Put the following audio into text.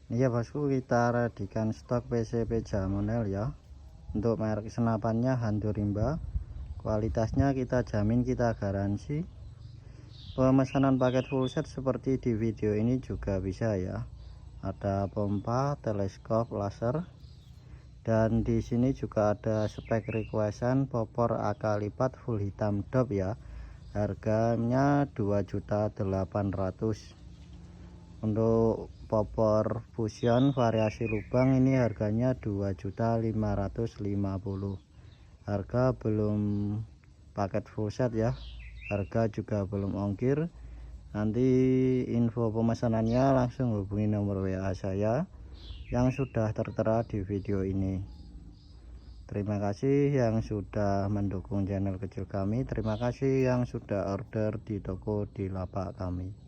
Iya bosku, kita readikan stok PCP Jamonel ya. Untuk merek senapannya Handu Rimba. Kualitasnya kita jamin, kita garansi. Pemesanan paket full set seperti di video ini juga bisa ya. Ada pompa, teleskop, laser. Dan di sini juga ada spek requestan popor AK lipat full hitam dop ya. Harganya 2.800.000. Untuk popor fusion variasi lubang ini harganya 2.550.000. Harga belum paket full set ya, harga juga belum ongkir. Nanti info pemesanannya langsung hubungi nomor WA saya yang sudah tertera di video ini. Terima kasih yang sudah mendukung channel kecil kami. Terima kasih yang sudah order di toko di lapak kami.